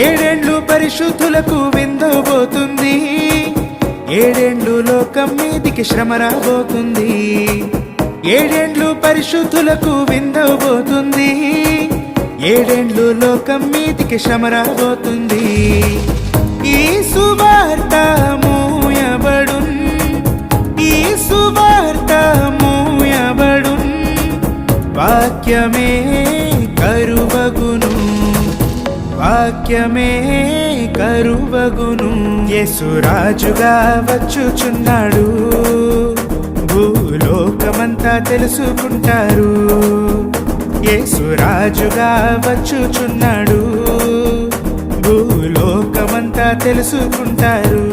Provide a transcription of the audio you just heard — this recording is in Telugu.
ఏడేండ్లు పరిశుద్ధులకు విందబోతుంది, ఏడేండ్లు లోకం మీదికి శ్రమ రాబోతుంది. ఏడేండ్లు పరిశుద్ధులకు విందబోతుంది, ఏడేండ్లు లోకం మీదికి శ్రమ రాబోతుంది. ఈ సువార్త మూయబడున్, ఈ సువార్త మూయబడున్, వాక్యమే కరువగును, వాక్యమే కరువగును. యేసు రాజుగా వచ్చుచున్నాడు, భూలోకమంతా తెలుసుకుంటారు. యేసు రాజుగా వచ్చుచున్నాడు, భూలోకమంతా తెలుసుకుంటారు.